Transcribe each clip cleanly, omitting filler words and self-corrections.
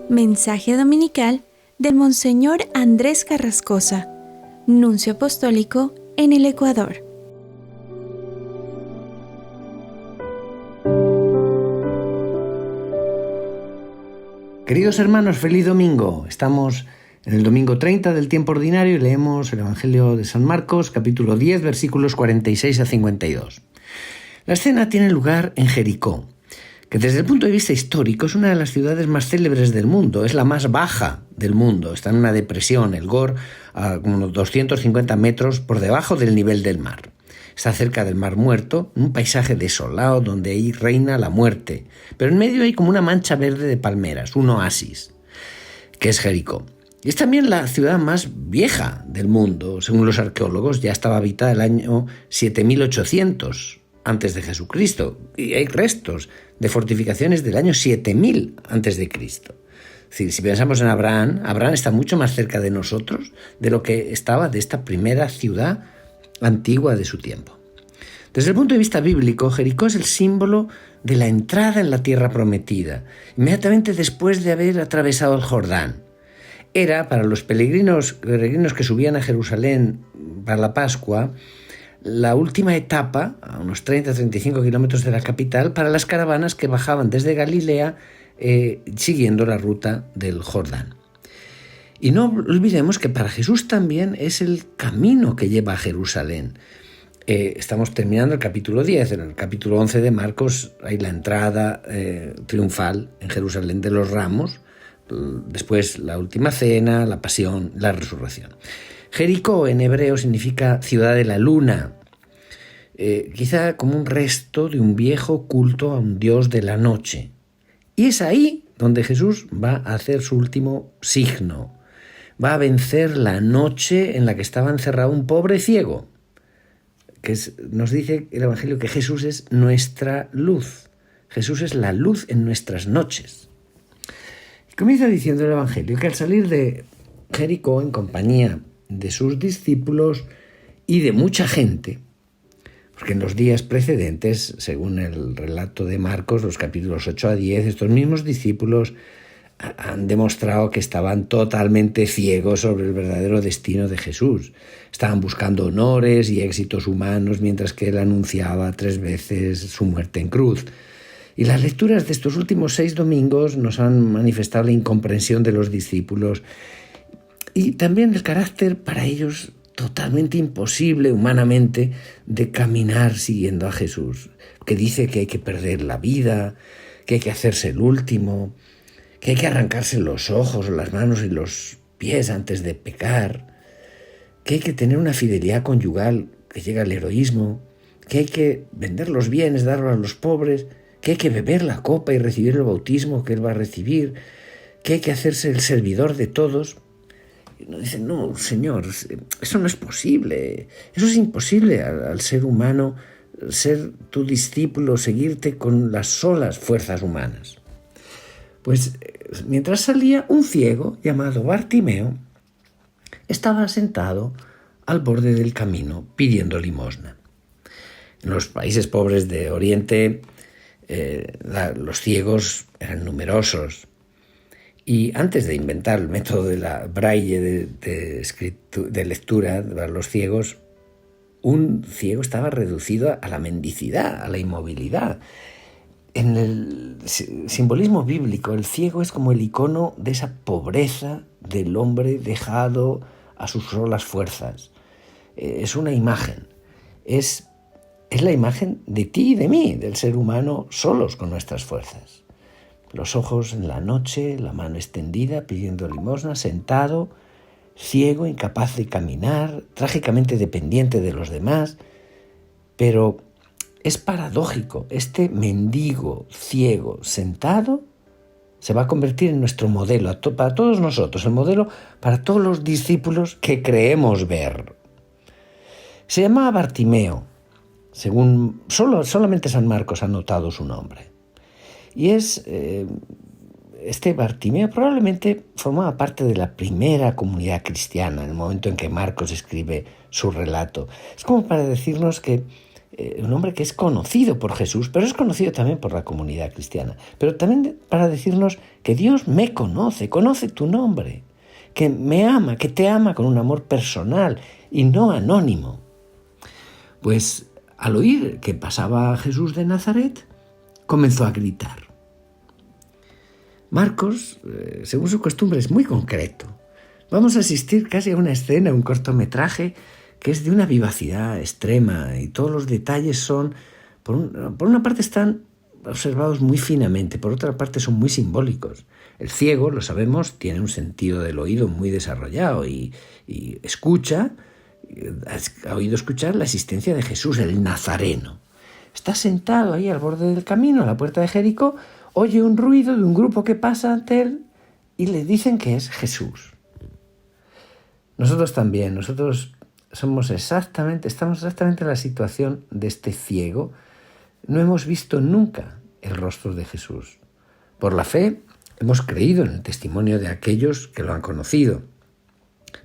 Mensaje dominical del Monseñor Andrés Carrascosa, Nuncio Apostólico en el Ecuador. Queridos hermanos, feliz domingo. Estamos en el domingo 30 del tiempo ordinario y leemos el Evangelio de San Marcos, capítulo 10, versículos 46 a 52. La escena tiene lugar en Jericó, que desde el punto de vista histórico es una de las ciudades más célebres del mundo, es la más baja del mundo, está en una depresión, el Gor, a unos 250 metros por debajo del nivel del mar. Está cerca del Mar Muerto, un paisaje desolado donde ahí reina la muerte, pero en medio hay como una mancha verde de palmeras, un oasis, que es Jericó. Y es también la ciudad más vieja del mundo, según los arqueólogos, ya estaba habitada el año 7800 antes de Jesucristo, y hay restos de fortificaciones del año 7000 antes de Cristo. Es decir, si pensamos en Abraham está mucho más cerca de nosotros de lo que estaba de esta primera ciudad antigua de su tiempo. Desde el punto de vista bíblico, Jericó es el símbolo de la entrada en la tierra prometida, inmediatamente después de haber atravesado el Jordán. Era, para los peregrinos que subían a Jerusalén para la Pascua, la última etapa, a unos 30-35 kilómetros de la capital, para las caravanas que bajaban desde Galilea siguiendo la ruta del Jordán. Y no olvidemos que para Jesús también es el camino que lleva a Jerusalén. Estamos terminando el capítulo 10, en el capítulo 11 de Marcos hay la entrada triunfal en Jerusalén de los Ramos, después la última cena, la pasión, la resurrección. Jericó en hebreo significa ciudad de la luna, quizá como un resto de un viejo culto a un dios de la noche. Y es ahí donde Jesús va a hacer su último signo. Va a vencer la noche en la que estaba encerrado un pobre ciego. Nos dice el Evangelio que Jesús es nuestra luz. Jesús es la luz en nuestras noches. Y comienza diciendo el Evangelio que al salir de Jericó en compañía de sus discípulos y de mucha gente, porque en los días precedentes, según el relato de Marcos, los capítulos 8 a 10, estos mismos discípulos han demostrado que estaban totalmente ciegos sobre el verdadero destino de Jesús. Estaban buscando honores y éxitos humanos mientras que él anunciaba 3 veces su muerte en cruz. Y las lecturas de estos últimos 6 domingos nos han manifestado la incomprensión de los discípulos y también el carácter para ellos totalmente imposible humanamente de caminar siguiendo a Jesús, que dice que hay que perder la vida, que hay que hacerse el último, que hay que arrancarse los ojos, las manos y los pies antes de pecar, que hay que tener una fidelidad conyugal que llega al heroísmo, que hay que vender los bienes, darlos a los pobres, que hay que beber la copa y recibir el bautismo que él va a recibir, que hay que hacerse el servidor de todos. Y uno dice, no, Señor, eso no es posible, eso es imposible al ser humano, ser tu discípulo, seguirte con las solas fuerzas humanas. Pues mientras salía, un ciego llamado Bartimeo estaba sentado al borde del camino pidiendo limosna. En los países pobres de Oriente los ciegos eran numerosos y antes de inventar el método de la braille de lectura para los ciegos, un ciego estaba reducido a la mendicidad, a la inmovilidad. En el simbolismo bíblico, el ciego es como el icono de esa pobreza del hombre dejado a sus solas fuerzas. Es una imagen, es la imagen de ti y de mí, del ser humano solos con nuestras fuerzas. Los ojos en la noche, la mano extendida, pidiendo limosna, sentado, ciego, incapaz de caminar, trágicamente dependiente de los demás, pero es paradójico, este mendigo ciego sentado se va a convertir en nuestro modelo para todos nosotros, el modelo para todos los discípulos que creemos ver. Se llamaba Bartimeo, según solamente San Marcos ha notado su nombre. Y este Bartimeo probablemente formaba parte de la primera comunidad cristiana en el momento en que Marcos escribe su relato. Es como para decirnos que un hombre que es conocido por Jesús, pero es conocido también por la comunidad cristiana. Pero también para decirnos que Dios me conoce, conoce tu nombre, que me ama, que te ama con un amor personal y no anónimo. Pues al oír que pasaba Jesús de Nazaret, comenzó a gritar. Marcos, según su costumbre, es muy concreto. Vamos a asistir casi a una escena, un cortometraje que es de una vivacidad extrema y todos los detalles son, por una parte están observados muy finamente, por otra parte son muy simbólicos. El ciego, lo sabemos, tiene un sentido del oído muy desarrollado y escucha, ha oído escuchar la existencia de Jesús, el Nazareno. Está sentado ahí al borde del camino, a la puerta de Jericó, oye un ruido de un grupo que pasa ante él y le dicen que es Jesús. Nosotros también, estamos exactamente en la situación de este ciego. No hemos visto nunca el rostro de Jesús. Por la fe hemos creído en el testimonio de aquellos que lo han conocido.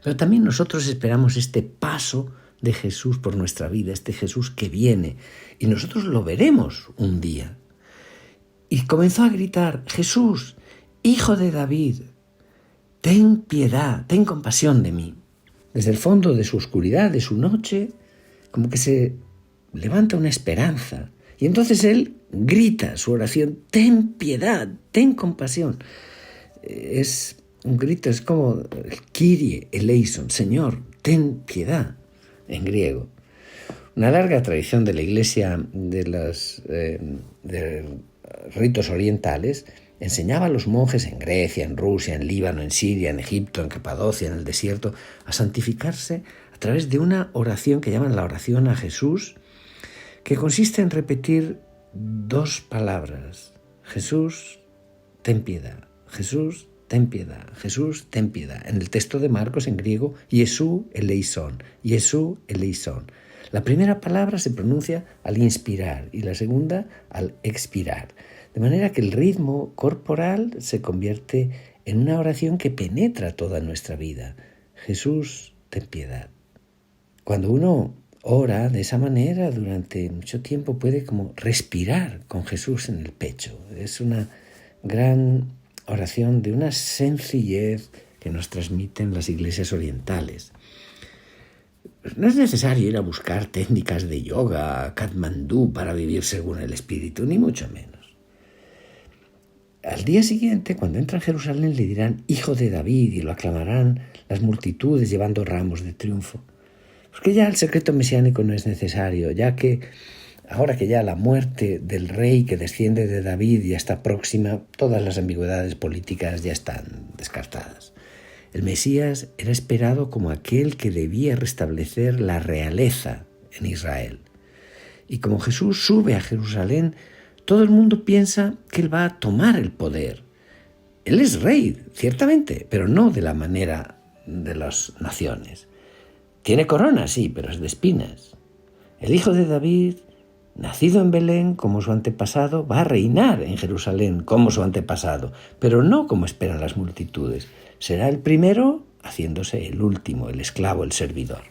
Pero también nosotros esperamos este paso de Jesús por nuestra vida, este Jesús que viene, y nosotros lo veremos un día. Y comenzó a gritar: Jesús, Hijo de David, ten piedad, ten compasión de mí. Desde el fondo de su oscuridad, de su noche, como que se levanta una esperanza. Y entonces él grita su oración: ten piedad, ten compasión. Es un grito, es como el Kyrie eleison, Señor, ten piedad, en griego. Una larga tradición de la Iglesia de ritos orientales enseñaba a los monjes en Grecia, en Rusia, en Líbano, en Siria, en Egipto, en Capadocia, en el desierto, a santificarse a través de una oración que llaman la oración a Jesús, que consiste en repetir dos palabras: Jesús, ten piedad, Jesús, ten piedad, Jesús, ten piedad. En el texto de Marcos, en griego, Jesús eleison, Jesús eleison. La primera palabra se pronuncia al inspirar y la segunda al expirar. De manera que el ritmo corporal se convierte en una oración que penetra toda nuestra vida. Jesús, ten piedad. Cuando uno ora de esa manera durante mucho tiempo puede como respirar con Jesús en el pecho. Es una gran oración de una sencillez que nos transmiten las iglesias orientales. No es necesario ir a buscar técnicas de yoga a Katmandú para vivir según el Espíritu, ni mucho menos. Al día siguiente, cuando entra a Jerusalén, le dirán Hijo de David y lo aclamarán las multitudes llevando ramos de triunfo. Porque ya el secreto mesiánico no es necesario, ya que ahora que ya la muerte del rey que desciende de David ya está próxima, todas las ambigüedades políticas ya están descartadas. El Mesías era esperado como aquel que debía restablecer la realeza en Israel. Y como Jesús sube a Jerusalén, todo el mundo piensa que él va a tomar el poder. Él es rey, ciertamente, pero no de la manera de las naciones. Tiene corona, sí, pero es de espinas. El hijo de David, nacido en Belén como su antepasado, va a reinar en Jerusalén como su antepasado, pero no como esperan las multitudes. Será el primero haciéndose el último, el esclavo, el servidor.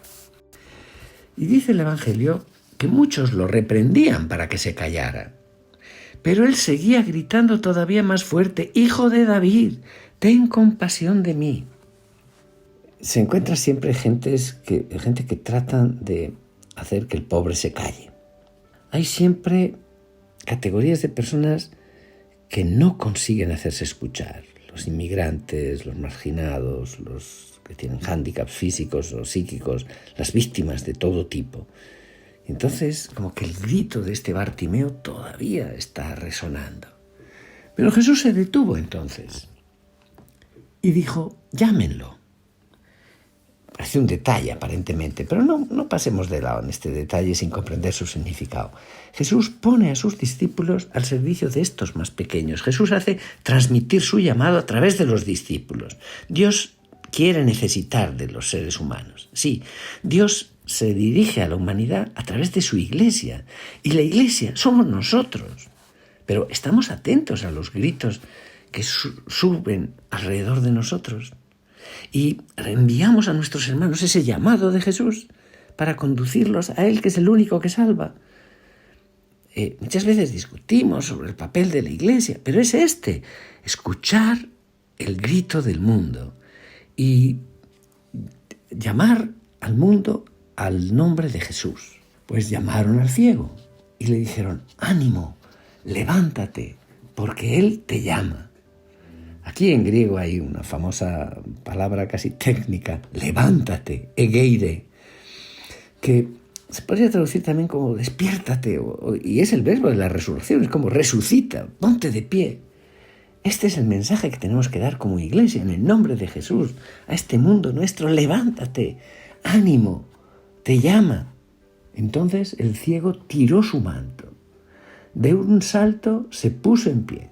Y dice el Evangelio que muchos lo reprendían para que se callara. Pero él seguía gritando todavía más fuerte: Hijo de David, ten compasión de mí. Se encuentra siempre gente que tratan de hacer que el pobre se calle. Hay siempre categorías de personas que no consiguen hacerse escuchar. Los inmigrantes, los marginados, los que tienen hándicaps físicos o psíquicos, las víctimas de todo tipo. Entonces, como que el grito de este Bartimeo todavía está resonando. Pero Jesús se detuvo entonces y dijo: llámenlo. Parece un detalle aparentemente, pero no pasemos de lado en este detalle sin comprender su significado. Jesús pone a sus discípulos al servicio de estos más pequeños. Jesús hace transmitir su llamado a través de los discípulos. Dios quiere necesitar de los seres humanos. Sí, Dios se dirige a la humanidad a través de su iglesia. Y la iglesia somos nosotros. Pero estamos atentos a los gritos que suben alrededor de nosotros. Y enviamos a nuestros hermanos ese llamado de Jesús para conducirlos a Él, que es el único que salva. Muchas veces discutimos sobre el papel de la Iglesia, pero es escuchar el grito del mundo y llamar al mundo al nombre de Jesús. Pues llamaron al ciego y le dijeron: ánimo, levántate, porque Él te llama. Aquí en griego hay una famosa palabra casi técnica, levántate, egeire, que se podría traducir también como despiértate, y es el verbo de la resurrección, es como resucita, ponte de pie. Este es el mensaje que tenemos que dar como iglesia, en el nombre de Jesús, a este mundo nuestro: levántate, ánimo, te llama. Entonces el ciego tiró su manto, de un salto se puso en pie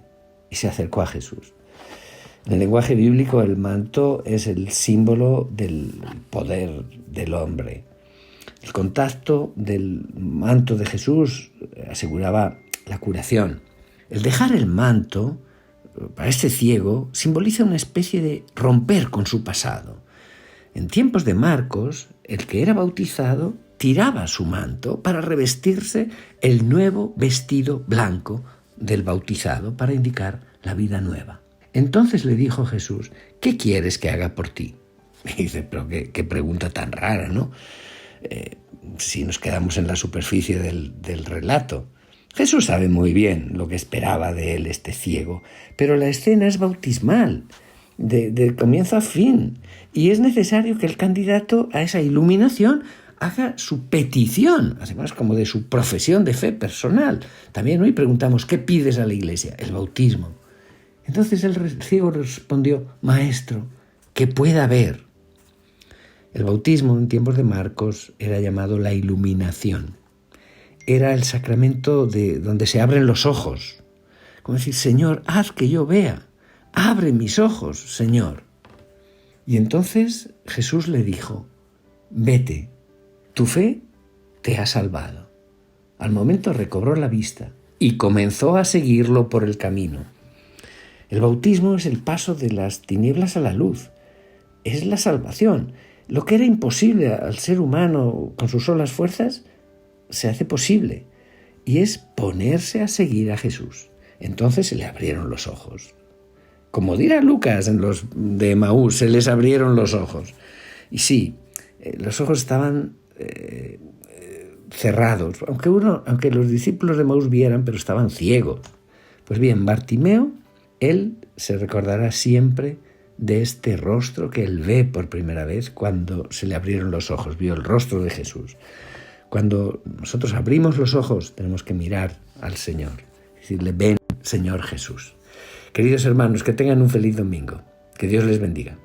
y se acercó a Jesús. En el lenguaje bíblico, el manto es el símbolo del poder del hombre. El contacto del manto de Jesús aseguraba la curación. El dejar el manto, para este ciego, simboliza una especie de romper con su pasado. En tiempos de Marcos, el que era bautizado tiraba su manto para revestirse el nuevo vestido blanco del bautizado, para indicar la vida nueva. Entonces le dijo Jesús: ¿qué quieres que haga por ti? Y dice: pero qué pregunta tan rara, ¿no? Si nos quedamos en la superficie del relato. Jesús sabe muy bien lo que esperaba de él este ciego, pero la escena es bautismal, de comienzo a fin, y es necesario que el candidato a esa iluminación haga su petición, además como de su profesión de fe personal. También hoy preguntamos: ¿qué pides a la Iglesia? El bautismo. Entonces el ciego respondió: Maestro, que pueda ver. El bautismo en tiempos de Marcos era llamado la iluminación. Era el sacramento donde se abren los ojos. Como decir: Señor, haz que yo vea. Abre mis ojos, Señor. Y entonces Jesús le dijo: vete, tu fe te ha salvado. Al momento recobró la vista y comenzó a seguirlo por el camino. El bautismo es el paso de las tinieblas a la luz. Es la salvación. Lo que era imposible al ser humano con sus solas fuerzas, se hace posible. Y es ponerse a seguir a Jesús. Entonces se le abrieron los ojos. Como dirá Lucas en los de Emaús, se les abrieron los ojos. Y sí, los ojos estaban cerrados, aunque los discípulos de Emaús vieran, pero estaban ciegos. Pues bien, Bartimeo, él se recordará siempre de este rostro que él ve por primera vez cuando se le abrieron los ojos, vio el rostro de Jesús. Cuando nosotros abrimos los ojos, tenemos que mirar al Señor, decirle: ven, Señor Jesús. Queridos hermanos, que tengan un feliz domingo. Que Dios les bendiga.